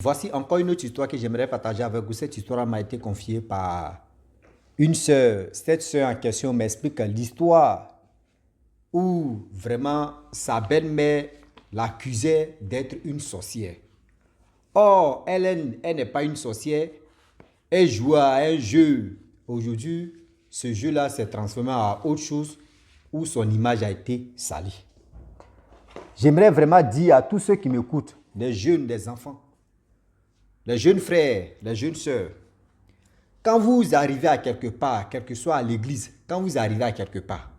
Voici encore une autre histoire que j'aimerais partager avec vous. Cette histoire m'a été confiée par une sœur. Cette sœur en question m'explique l'histoire où vraiment sa belle-mère l'accusait d'être une sorcière. Or, elle n'est pas une sorcière. Elle jouait à un jeu. Aujourd'hui, ce jeu-là s'est transformé en autre chose où son image a été salie. J'aimerais vraiment dire à tous ceux qui m'écoutent, les jeunes, les enfants, les jeunes frères, les jeunes sœurs, quand vous arrivez à quelque part, quel que soit à l'église, quand vous arrivez à quelque part,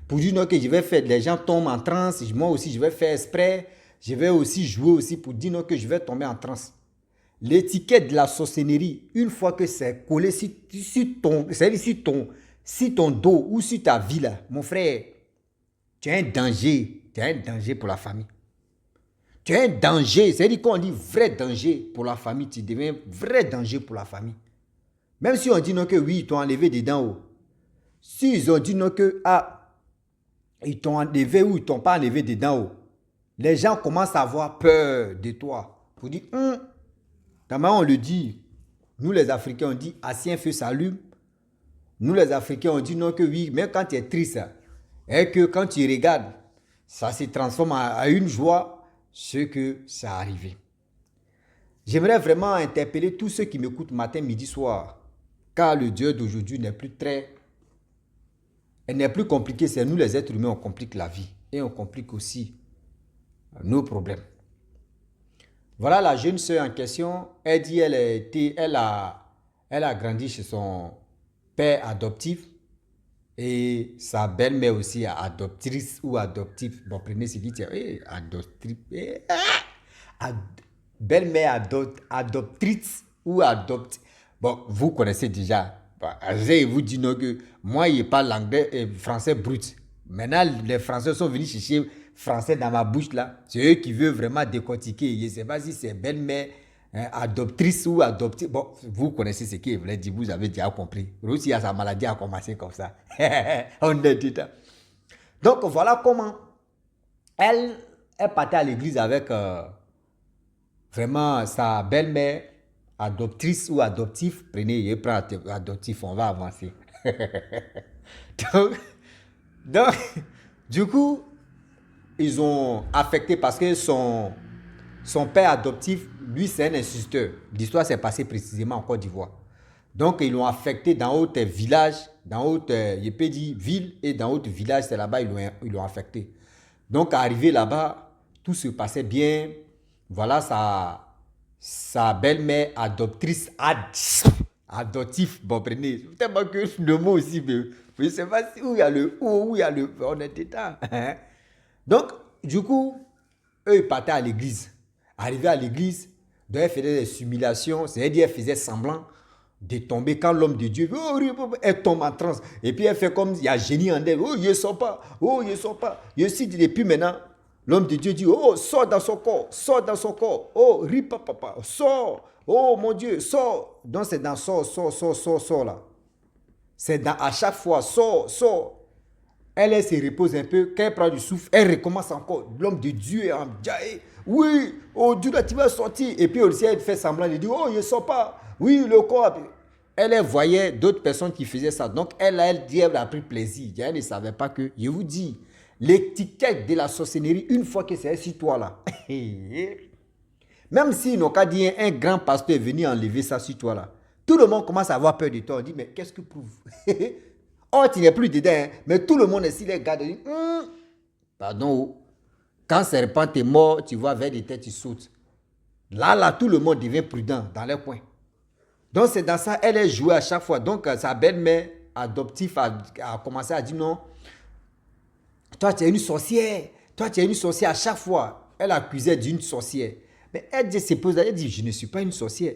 pour dire non que je vais faire, les gens tombent en transe, moi aussi je vais faire exprès, je vais aussi jouer aussi pour dire non que je vais tomber en transe. L'étiquette de la sorcellerie, une fois que c'est collé sur ton dos ou sur ta vie là, mon frère, tu es un danger pour la famille. Tu es un danger, c'est-à-dire qu'on dit vrai danger pour la famille, tu deviens vrai danger pour la famille. Même si on dit non que oui, ils t'ont enlevé des dents haut. Si ils ont dit non que ils t'ont enlevé ou ils t'ont pas enlevé des dents haut, les gens commencent à avoir peur de toi. Pour dire, on le dit, nous les Africains on dit, assis un feu s'allume. Nous les Africains on dit non que oui, même quand tu es triste, et que quand tu regardes, ça se transforme à une joie, ce que ça arrivé. J'aimerais vraiment interpeller tous ceux qui m'écoutent matin, midi, soir, car le Dieu d'aujourd'hui n'est plus compliqué, c'est nous les êtres humains, on complique la vie et on complique aussi nos problèmes. Voilà la jeune sœur en question, elle dit elle a grandi chez son père adoptif et sa belle-mère aussi adoptrice ou adoptive. Bon, prenez ce qui tient. Adoptrice. Belle-mère adoptrice ou adopte. Bon, vous connaissez déjà. Je vous dis non que moi, je parle anglais et français brut. Maintenant, les Français sont venus chercher français dans ma bouche là. C'est eux qui veulent vraiment décortiquer. Je ne sais pas si c'est belle-mère adoptrice ou adoptive. Bon, vous connaissez ce qu'il voulait dire. Vous avez déjà compris. Russie a sa maladie a commencé comme ça. On est dedans. Donc, voilà comment elle partait à l'église avec vraiment sa belle-mère adoptrice ou adoptif. Prenez, je prends adoptif, on va avancer. donc, du coup, ils ont affecté parce que son père adoptif, lui, c'est un instituteur. L'histoire s'est passée précisément en Côte d'Ivoire. Donc, ils l'ont affecté dans d'autres villages, dans d'autres, je peux dire, villes, et dans d'autres villages, c'est là-bas, ils l'ont affecté. Donc, arrivé là-bas, tout se passait bien. Voilà sa belle-mère adoptrice, adoptif, bon, prenez, tellement que le mot aussi, mais je ne sais pas où il y a le O, où il y a le, on est dedans. Donc, du coup, eux, ils partaient à l'église. Arrivés à l'église, elle faisait des simulations, c'est-à-dire elle faisait semblant de tomber quand l'homme de Dieu, elle tombe en transe. Et puis elle fait comme il y a génie en elle, oh, je ne sors pas, oh, je ne sors pas. Je cite depuis maintenant, l'homme de Dieu dit, oh, sors dans son corps, oh, ripa papa, sors, oh mon Dieu, sors. Donc c'est dans sors là. C'est dans à chaque fois, sors. Elle se repose un peu, quand elle prend du souffle, elle recommence encore. L'homme de Dieu est en jaillet. Oui, oh Dieu, là, tu vas sortir. Et puis aussi, elle fait semblant, elle dit, oh, je ne sors pas. Oui, le corps. Elle voyait d'autres personnes qui faisaient ça. Donc, elle a pris plaisir. Elle ne savait pas que, je vous dis, l'étiquette de la sorcellerie, une fois que c'est sur toi là, même s'ils n'ont qu'à dire un grand pasteur est venu enlever ça sur toi là, tout le monde commence à avoir peur de toi. On dit, mais qu'est-ce que prouve? Oh, tu n'es plus dedans, hein? Mais tout le monde ici, les gars, dit, pardon, quand serpent est mort, tu vois vers des têtes, tu sautes. Là, tout le monde devient prudent dans les coins. Donc, c'est dans ça, elle est jouée à chaque fois. Donc, sa belle-mère adoptive a commencé à dire non, toi, tu es une sorcière. Toi, tu es une sorcière à chaque fois. Elle accusait d'une sorcière. Mais elle se pose, elle dit, je ne suis pas une sorcière.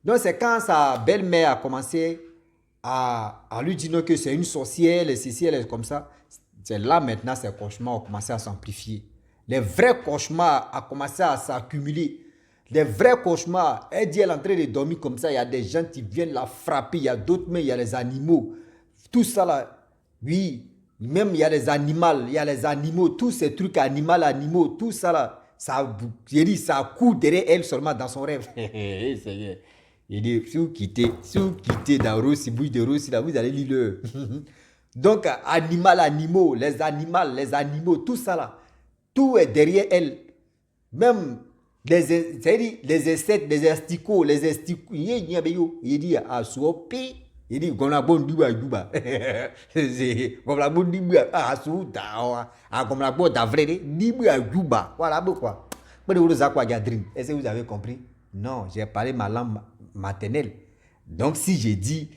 Donc, c'est quand sa belle-mère a commencé à lui dire non, que c'est une sorcière, les ceci, elle est comme ça. C'est là maintenant, ces cauchemars ont commencé à s'amplifier. Les vrais cauchemars ont commencé à s'accumuler. Les vrais cauchemars, elle dit, elle est en train de dormir comme ça, il y a des gens qui viennent la frapper, il y a d'autres, mais il y a les animaux. Tout ça là, oui, même il y a les animaux, tous ces trucs animaux, tout ça là, J'ai dit, ça court derrière elle seulement dans son rêve. Seigneur. Il dit, si vous quittez dans Rossi, bouche de Rossi, là, vous allez lire le. Donc, animaux, les animaux, tout ça là, tout est derrière elle. Même les insectes, les asticots, il dit, à Sopi, il dit, qu'on a bon duba. Comme la bonne duba, à Souda, comme la bonne d'avril, duba. Voilà pourquoi. Est-ce que vous avez compris? Non, j'ai parlé ma langue maternelle. Donc, si j'ai dit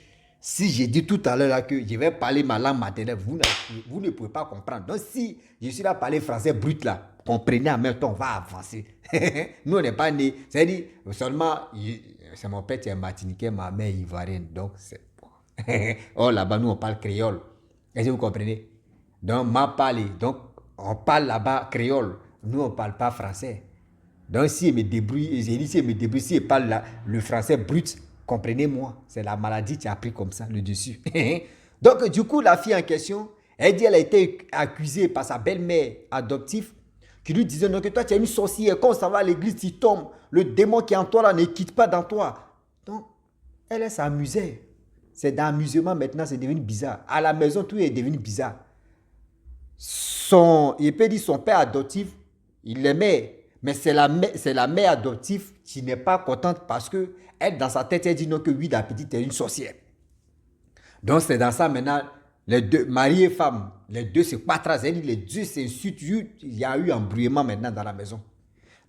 tout à l'heure là que je vais parler ma langue maternelle, vous ne pouvez pas comprendre. Donc, si je suis là à parler français brut là, comprenez en même temps, on va avancer. Nous, on n'est pas nés. C'est-à-dire, seulement, c'est mon père qui est martiniquais, ma mère ivoirienne. Donc, c'est. Oh, là-bas, nous, on parle créole. Est-ce que vous comprenez? Donc, donc, on parle là-bas créole. Nous, on ne parle pas français. Donc, si je me débrouille, si je parle le français brut, comprenez-moi. C'est la maladie qui a pris comme ça, le dessus. Donc, du coup, la fille en question, elle dit qu'elle a été accusée par sa belle-mère adoptive qui lui disait, non, que toi, tu es une sorcière. Quand ça va à l'église, tu tombes. Le démon qui est en toi, là, ne quitte pas dans toi. Donc, elle s'amusait. C'est dans l'amusement maintenant, c'est devenu bizarre. À la maison, tout est devenu bizarre. Il peut dire son père adoptif, il l'aimait. Mais c'est la mère adoptive qui n'est pas contente parce que elle, dans sa tête, elle dit non que oui, la petite est une sorcière. Donc c'est dans ça maintenant, les deux, mari et femme, les deux se patrasent. Elle dit les deux s'insultent. Il y a eu un embrouillement maintenant dans la maison.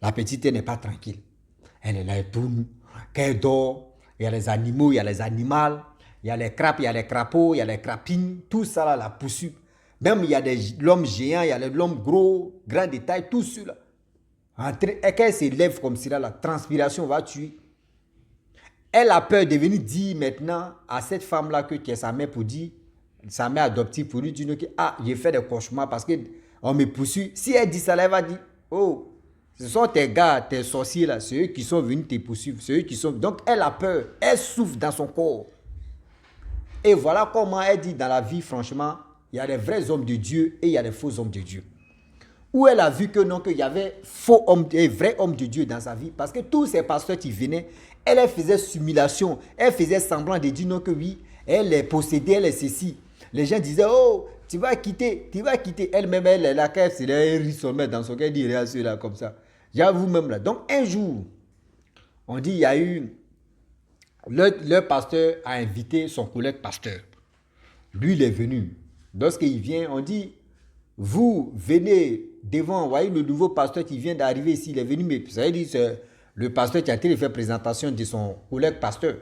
La petite n'est pas tranquille. Elle est là, elle tourne. Quand elle dort, il y a les animaux, il y a les animaux, il y a les crapes, il y a les crapauds, il y a les crapines. Tout ça là, la poursuit. Même il y a l'homme géant, il y a l'homme gros, grand détail, tout cela. Et quand elle se lève comme cela, la transpiration va tuer. Elle a peur de venir dire maintenant à cette femme-là que tu es sa mère pour dire, sa mère adoptive pour lui dire que j'ai fait des cauchemars parce qu'on me poursuit. Si elle dit ça, elle va dire, oh, ce sont tes gars, tes sorciers là, c'est eux qui sont venus te poursuivre, c'est eux qui sont. Donc elle a peur, elle souffre dans son corps. Et voilà comment elle dit dans la vie, franchement, il y a des vrais hommes de Dieu et il y a des faux hommes de Dieu. Où elle a vu que non, qu'il y avait faux hommes et vrais hommes de Dieu dans sa vie. Parce que tous ces pasteurs qui venaient, elle faisait simulation. Elle faisait semblant de dire non que oui, elle est possédée, elle est ceci. Les gens disaient, oh, tu vas quitter. Elle-même, elle est là, quand elle rit son dans son cœur, elle dit, regarde là comme ça. J'avoue même là. Donc un jour, on dit, il y a eu, le pasteur a invité son collègue pasteur. Lui, il est venu. Lorsqu'il vient, on dit, vous venez devant, vous voyez le nouveau pasteur qui vient d'arriver ici, il est venu, mais ça veut dire c'est le pasteur qui a été fait présentation de son collègue pasteur.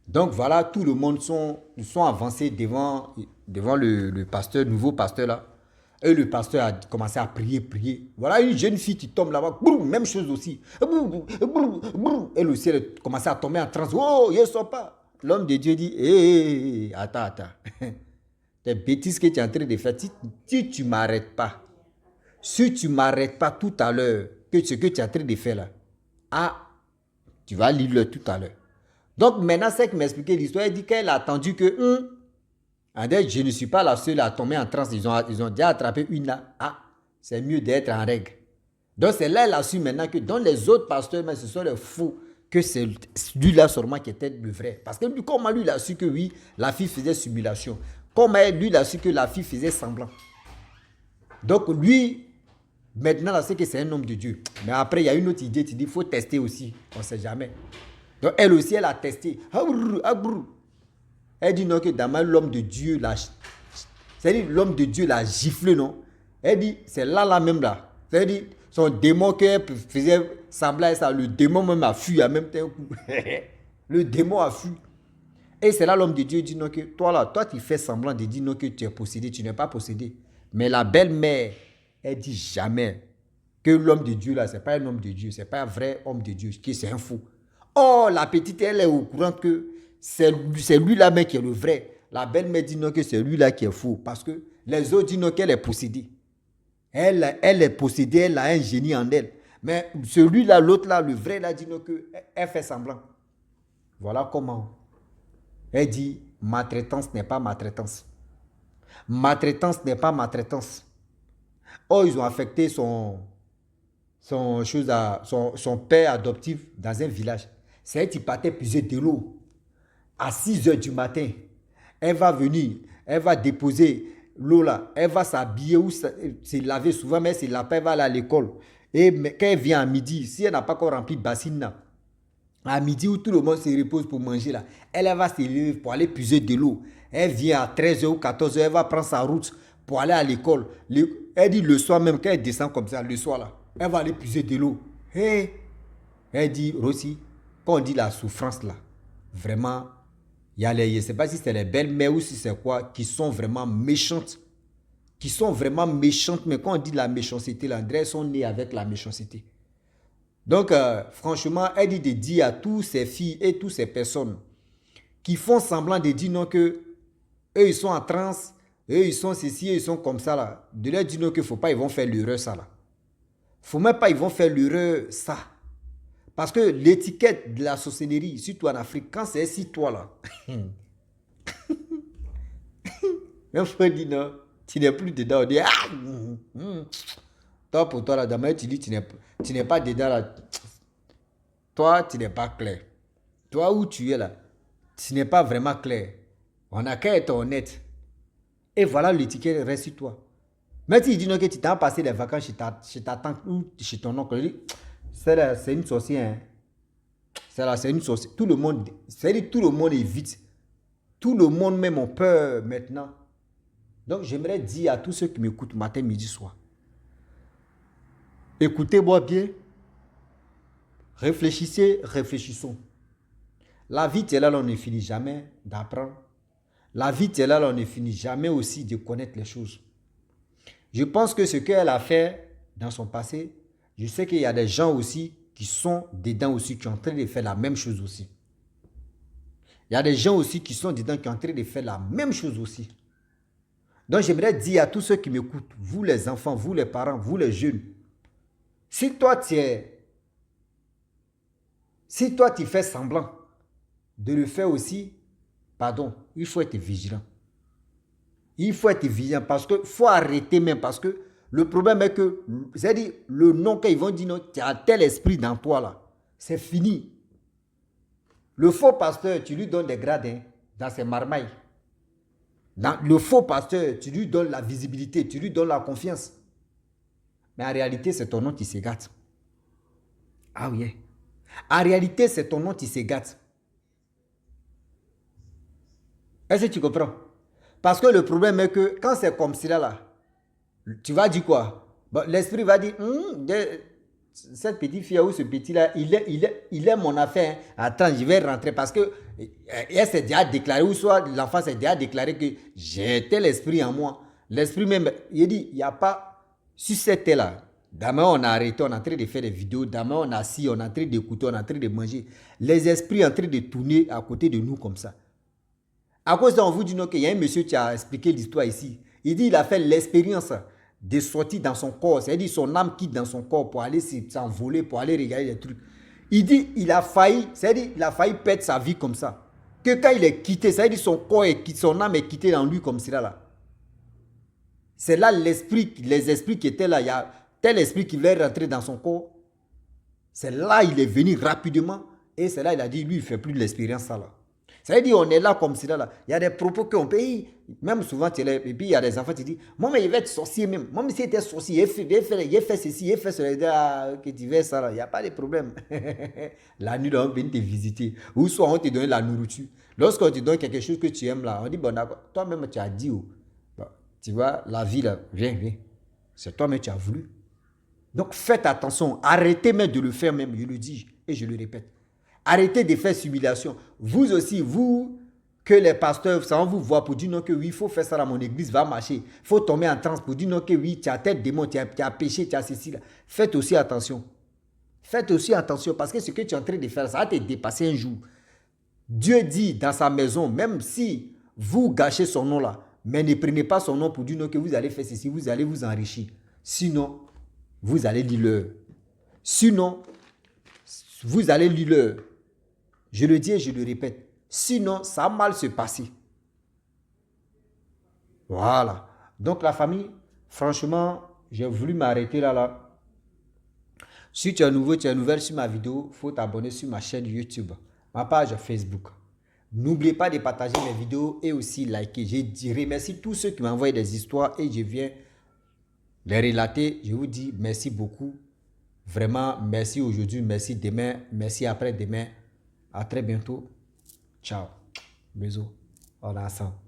Donc voilà, tout le monde sont avancés devant le pasteur, nouveau pasteur là. Et le pasteur a commencé à prier. Voilà une jeune fille qui tombe là-bas, même chose aussi. Elle aussi, elle a commencé à tomber en transe. Oh, il ne sort pas. L'homme de Dieu dit, hé, attends. Les bêtises que tu es en train de faire, si tu ne m'arrêtes pas, tout à l'heure, que ce que tu es en train de faire là, tu vas lire le tout à l'heure. Donc maintenant, c'est que m'expliquer l'histoire, elle dit qu'elle a attendu que, je ne suis pas la seule à tomber en transe, ils ont déjà attrapé une là, c'est mieux d'être en règle. Donc c'est là, elle a su maintenant que dans les autres pasteurs, mais ce sont les fous, que c'est lui-là seulement qui était le vrai. Parce que comment lui, il a su que oui, la fille faisait simulation. Comment lui, il a su que la fille faisait semblant. Donc lui, maintenant, là, c'est que c'est un homme de Dieu. Mais après, il y a une autre idée, tu dis, il faut tester aussi. On ne sait jamais. Donc elle aussi, elle a testé. Elle dit non, que dans l'homme de Dieu, c'est-à-dire l'homme de Dieu l'a giflé, non? Elle dit, c'est là même là. C'est-à-dire, son démon qu'elle faisait semblant à ça, le démon même a fui à même temps. Le démon a fui. Et c'est là l'homme de Dieu dit non que toi tu fais semblant de dire non que tu es possédé, tu n'es pas possédé. Mais la belle-mère, elle dit jamais que l'homme de Dieu là, c'est pas un homme de Dieu, c'est pas un vrai homme de Dieu, que c'est un fou. Oh, la petite, elle est au courant que c'est lui-là même qui est le vrai. La belle-mère dit non que c'est lui-là qui est fou, parce que les autres disent non qu'elle est possédée. Elle est possédée, elle a un génie en elle. Mais celui-là, l'autre là, le vrai là, dit non qu'elle fait semblant. Voilà comment. Elle dit, ma traitance n'est pas ma traitance. Ma traitance n'est pas ma traitance. Oh, ils ont affecté son son père adoptif dans un village. C'est elle qui partait puiser de l'eau à 6 heures du matin. Elle va venir, elle va déposer l'eau là, elle va s'habiller ou se laver souvent, mais c'est là, elle va aller à l'école. Et quand elle vient à midi, si elle n'a pas encore rempli de bassine là, à midi où tout le monde se repose pour manger là, elle va se lever pour aller puiser de l'eau. Elle vient à 13 heures ou 14 heures, elle va prendre sa route pour aller à l'école. Elle dit le soir même, quand elle descend comme ça, le soir là, elle va aller puiser de l'eau. Hey. Elle dit, Rossi, quand on dit la souffrance là, vraiment, il y a les, je ne sais pas si c'est les belles-mères ou si c'est quoi, qui sont vraiment méchantes. Qui sont vraiment méchantes, mais quand on dit la méchanceté, là, elles sont nées avec la méchanceté. Donc, franchement, elle dit de dire à tous ces filles et toutes ces personnes qui font semblant de dire non que eux, ils sont en transe, eux, ils sont ceci, eux, ils sont comme ça, là. De leur dire non qu'il ne faut pas, ils vont faire l'erreur, ça, là. Faut même pas, ils vont faire l'erreur, ça. Parce que l'étiquette de la sorcellerie, surtout en Afrique, quand c'est si toi, là, même frère dit non, tu n'es plus dedans, on dit, toi, pour toi, là, demain, tu dis, tu n'es pas dedans, là. Toi, tu n'es pas clair. Toi, où tu es, là, tu n'es pas vraiment clair. On a qu'à être honnête. Et voilà, l'étiquette reste sur toi. Mais si tu dis non, que tu t'as passé les vacances chez ta tante ou chez ton oncle, c'est une sorcière. Hein. C'est une sorcière. Tout le monde, tout le monde évite. Tout le monde même a peur maintenant. Donc, j'aimerais dire à tous ceux qui m'écoutent matin, midi, soir. Écoutez-moi bien. Réfléchissez, réfléchissons. La vie, c'est là, on ne finit jamais d'apprendre. La vie, c'est là, on ne finit jamais aussi de connaître les choses. Je pense que ce qu'elle a fait dans son passé, je sais qu'il y a des gens aussi qui sont dedans aussi, qui sont en train de faire la même chose aussi. Il y a des gens aussi qui sont dedans, qui sont en train de faire la même chose aussi. Donc j'aimerais dire à tous ceux qui m'écoutent, vous les enfants, vous les parents, vous les jeunes, si toi tu fais semblant de le faire aussi, pardon, il faut être vigilant. Il faut être vigilant parce que faut arrêter même parce que le problème est que, c'est-à-dire le nom qu'ils vont dire, non, tu as tel esprit dans toi là, c'est fini. Le faux pasteur, tu lui donnes des grades hein, dans ses marmailles. Le faux pasteur, tu lui donnes la visibilité, tu lui donnes la confiance. Mais en réalité, c'est ton nom qui se gâte. Ah oui. En réalité, c'est ton nom qui se gâte. Est-ce que tu comprends? Parce que le problème est que quand c'est comme cela là, tu vas dire quoi? Bon, l'esprit va dire, cette petite fille ou ce petit-là, il est mon affaire. Attends, je vais rentrer parce que elle s'est déjà déclaré, ou soit l'enfant s'est déjà déclaré que j'ai tel esprit en moi. L'esprit même, il dit, il n'y a pas, si c'était là, demain on a arrêté, on est en train de faire des vidéos, demain on a assis, on est en train d'écouter, on est en train de manger. Les esprits sont en train de tourner à côté de nous comme ça. À cause d'on vous dit qu'il y a un monsieur qui a expliqué l'histoire ici. Il dit qu'il a fait l'expérience de sortir dans son corps. C'est-à-dire son âme quitte dans son corps pour aller s'envoler, pour aller regarder des trucs. Il dit qu'il a failli, c'est-à-dire qu'il a failli perdre sa vie comme ça. Que quand il est quitté, c'est-à-dire son corps est quitté, son âme est quittée dans lui comme cela là. C'est là les esprits qui étaient là. Il y a tel esprit qui voulait rentrer dans son corps. C'est là il est venu rapidement. Et c'est là il a dit, lui, il ne fait plus de l'expérience ça là. Ça veut dire on est là comme cela là. Il y a des propos qu'on peut, même souvent, et puis il y a des enfants qui disent, maman il va être sorcier même. Maman s'il était sorcier, il fait ceci, il fait cela, que tu veux ça là. Il n'y a pas de problème. La nuit, on vient te visiter. Ou soit on te donne la nourriture. Lorsqu'on te donne quelque chose que tu aimes là, on dit, bon d'accord, toi-même tu as dit, bon, tu vois, la vie là, viens. C'est toi-même tu as voulu. Donc faites attention, arrêtez même de le faire même, je le dis et je le répète. Arrêtez de faire simulation. Vous aussi, vous, que les pasteurs, ça va vous voir pour dire non que oui, il faut faire ça dans mon église, va marcher. Il faut tomber en transe pour dire non que oui, tu as tel démon, tu as péché, tu as ceci là. Faites aussi attention. Faites aussi attention parce que ce que tu es en train de faire, ça va te dépasser un jour. Dieu dit dans sa maison, même si vous gâchez son nom là, mais ne prenez pas son nom pour dire non que vous allez faire ceci, vous allez vous enrichir. Sinon, vous allez lire l'heure. Sinon, vous allez lire l'heure. Je le dis et je le répète. Sinon, ça va mal se passer. Voilà. Donc la famille, franchement, j'ai voulu m'arrêter là. Si tu es nouveau, tu es nouvelle sur ma vidéo, il faut t'abonner sur ma chaîne YouTube, ma page Facebook. N'oubliez pas de partager mes vidéos et aussi liker. Je remercie tous ceux qui m'envoient des histoires et je viens les relater. Je vous dis merci beaucoup. Vraiment, merci aujourd'hui, merci demain, merci après-demain. À très bientôt. Ciao. Bisous. On est ensemble.